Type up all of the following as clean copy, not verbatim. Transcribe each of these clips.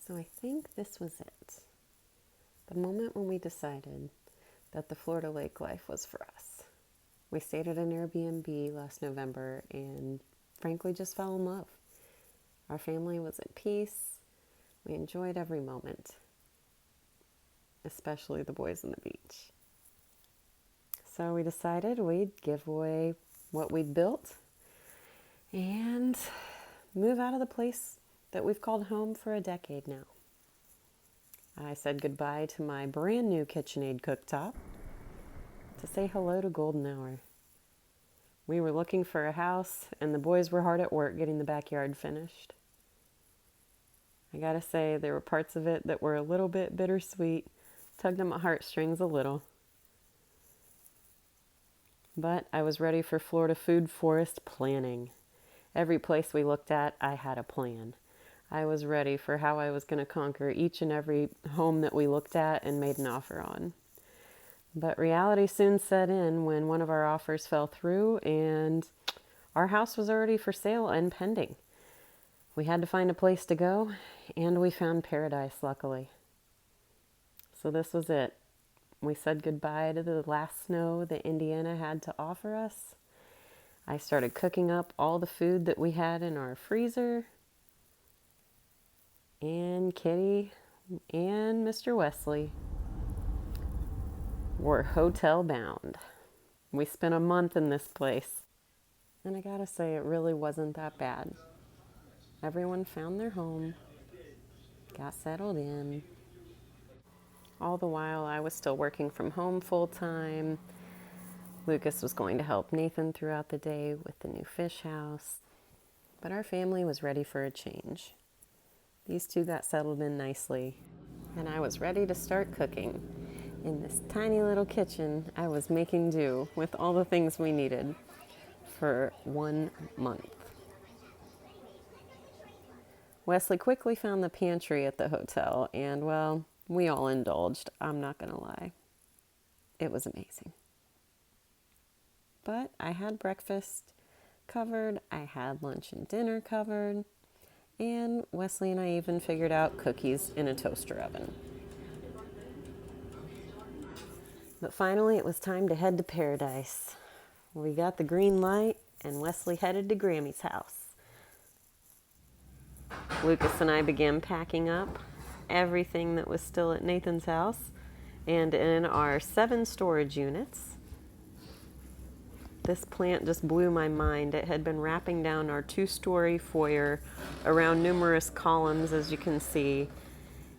So I think this was it. The moment when we decided that the Florida lake life was for us. We stayed at an Airbnb last November and frankly just fell in love. Our family was at peace. We enjoyed every moment, especially the boys on the beach. So we decided we'd give away what we'd built and move out of the place that we've called home for a decade now. I said goodbye to my brand new KitchenAid cooktop to say hello to golden hour. We were looking for a house and the boys were hard at work getting the backyard finished. I gotta say there were parts of it that were a little bit bittersweet, tugged at my heartstrings a little. But I was ready for Florida food forest planning. Every place we looked at, I had a plan. I was ready for how I was going to conquer each and every home that we looked at and made an offer on. But reality soon set in when one of our offers fell through and our house was already for sale and pending. We had to find a place to go, and we found paradise, luckily. So this was it. We said goodbye to the last snow that Indiana had to offer us. I started cooking up all the food that we had in our freezer. And Kitty and Mr. Wesley were hotel bound. We spent a month in this place. And I gotta say, it really wasn't that bad. Everyone found their home, got settled in. All the while, I was still working from home full time. Lucas was going to help Nathan throughout the day with the new fish house. But our family was ready for a change. These two got settled in nicely, and I was ready to start cooking. In this tiny little kitchen, I was making do with all the things we needed for 1 month. Wesley quickly found the pantry at the hotel, and well, we all indulged, I'm not gonna lie. It was amazing. But I had breakfast covered, I had lunch and dinner covered, and Wesley and I even figured out cookies in a toaster oven. But finally, it was time to head to paradise. We got the green light, and Wesley headed to Grammy's house. Lucas and I began packing up everything that was still at Nathan's house and in our 7 storage units. This plant just blew my mind. It had been wrapping down our 2-story foyer around numerous columns, as you can see,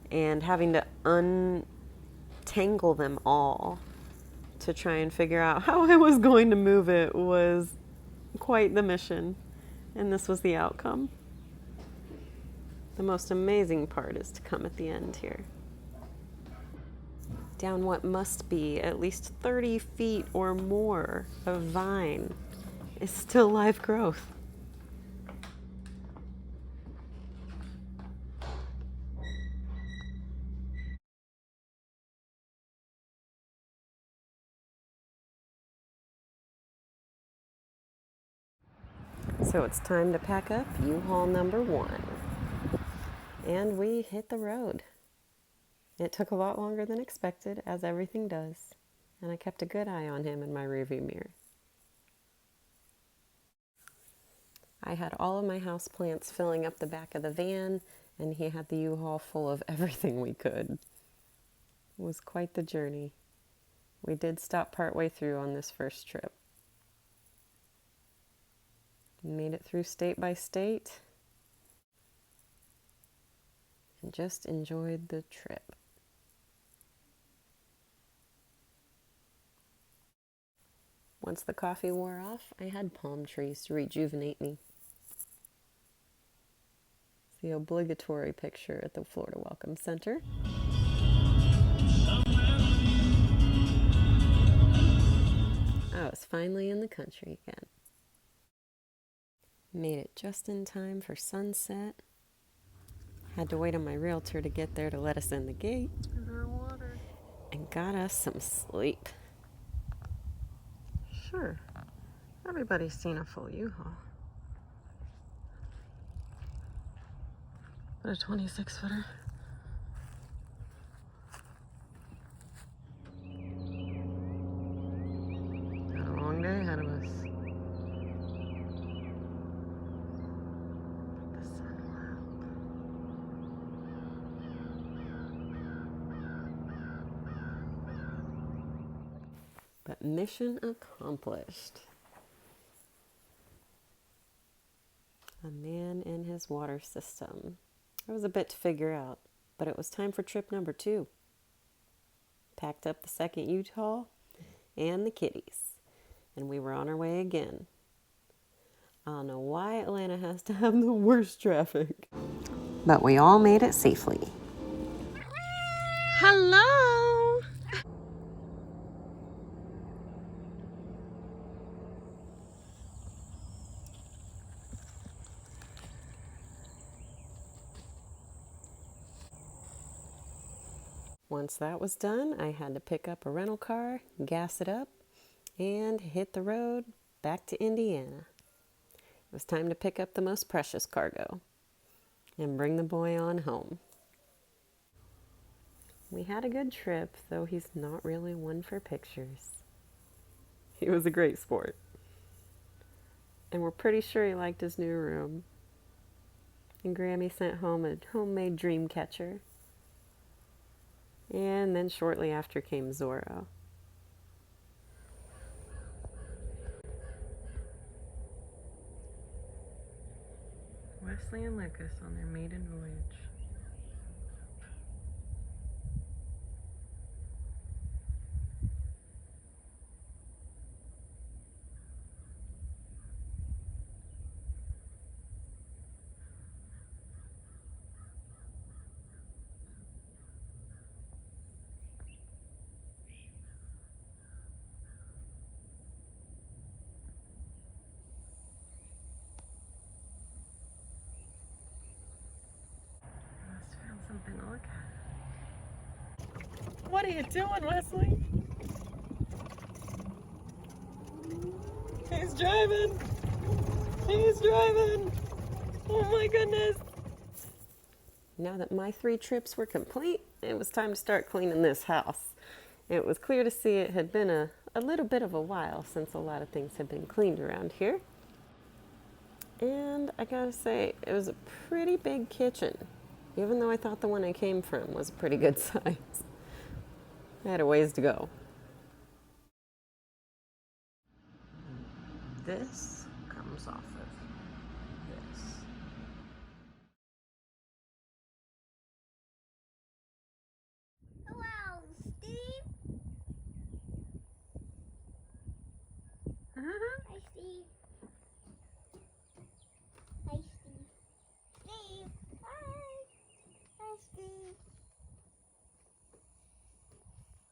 and having to untangle them all to try and figure out how I was going to move it was quite the mission, and this was the outcome. The most amazing part is to come at the end here. Down what must be at least 30 feet or more of vine is still live growth. So it's time to pack up U-Haul number 1. And we hit the road. It took a lot longer than expected, as everything does, and I kept a good eye on him in my rearview mirror. I had all of my houseplants filling up the back of the van, and he had the U-Haul full of everything we could. It was quite the journey. We did stop partway through on this first trip. We made it through state by state and just enjoyed the trip. Once the coffee wore off, I had palm trees to rejuvenate me. It's the obligatory picture at the Florida Welcome Center. I was finally in the country again. Made it just in time for sunset. Had to wait on my realtor to get there to let us in the gate. And got us some sleep. Sure, everybody's seen a full U-Haul. But a 26-footer But mission accomplished. A man and his water system. It was a bit to figure out, but it was time for trip number 2. Packed up the second U-Haul and the kitties, and we were on our way again. I don't know why Atlanta has to have the worst traffic, but we all made it safely. Hello! Once that was done, I had to pick up a rental car, gas it up, and hit the road back to Indiana. It was time to pick up the most precious cargo and bring the boy on home. We had a good trip, though he's not really one for pictures. He was a great sport. And we're pretty sure he liked his new room. And Grammy sent home a homemade dream catcher. And then shortly after came Zorro. Wesley and Lucas on their maiden voyage. I must have found something to look at. What are you doing, Wesley? He's driving! He's driving! Oh my goodness! Now that my 3 trips were complete, it was time to start cleaning this house. It was clear to see it had been a little bit of a while since a lot of things had been cleaned around here. And I gotta say, it was a pretty big kitchen, even though I thought the one I came from was a pretty good size. I had a ways to go. This comes off of this. Hello, Steve. Hi, Steve. Hi, Steve. Steve. Hi. Hi, Steve.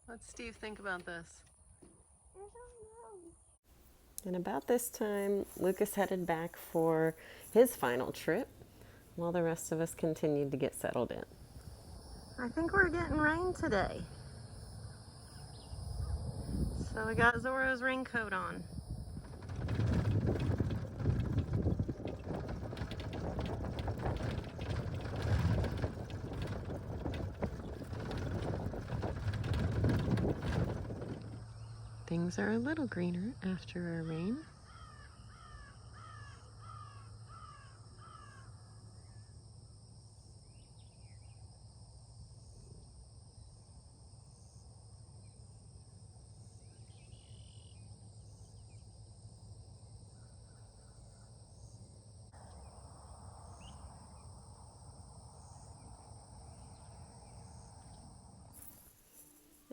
What's Steve think about this? I don't know. And about this time, Lucas headed back for his final trip, while the rest of us continued to get settled in. I think we're getting rain today. So we got Zorro's raincoat on. Things are a little greener after our rain.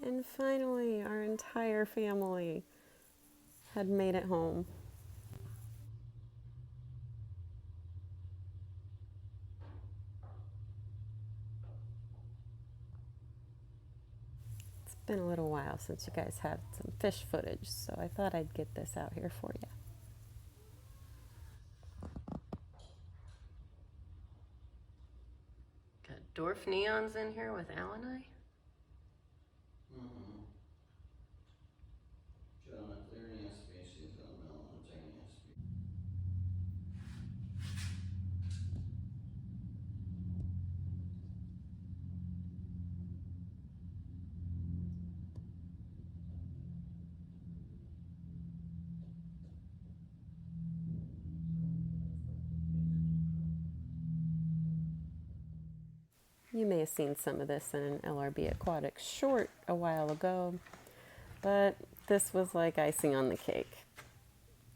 And finally, our entire family had made it home. It's been a little while since you guys had some fish footage, so I thought I'd get this out here for you. Got dwarf neons in here with alani. You may have seen some of this in an LRB Aquatics short a while ago, but This was like icing on the cake.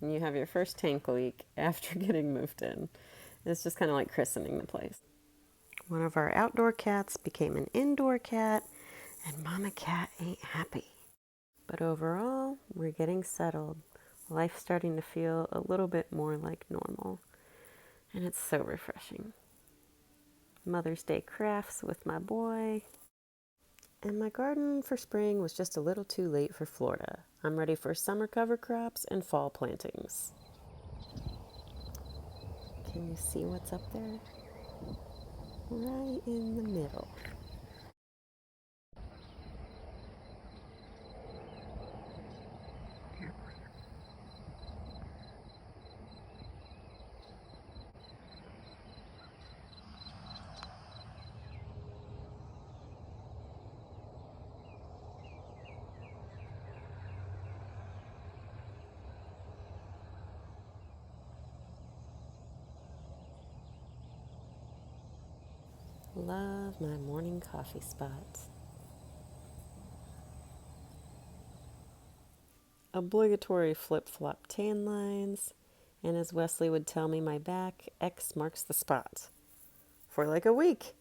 And you have your first tank leak after getting moved in. It's just kind of like christening the place. One of our outdoor cats became an indoor cat, and Mama Cat ain't happy. But overall, we're getting settled. Life's starting to feel a little bit more like normal, and it's so refreshing. Mother's Day crafts with my boy, and my garden for spring was just a little too late for Florida. I'm ready for summer cover crops and fall plantings. Can you see what's up there? Right in the middle. Love my morning coffee spot. Obligatory flip-flop tan lines, and as Wesley would tell me, my back, X marks the spot. For like a week.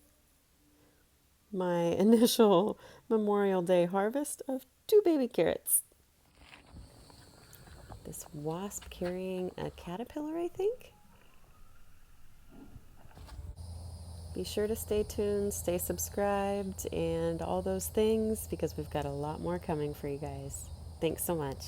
My initial Memorial Day harvest of 2 baby carrots. This wasp carrying a caterpillar, I think? Be sure to stay tuned, stay subscribed, and all those things because we've got a lot more coming for you guys. Thanks so much.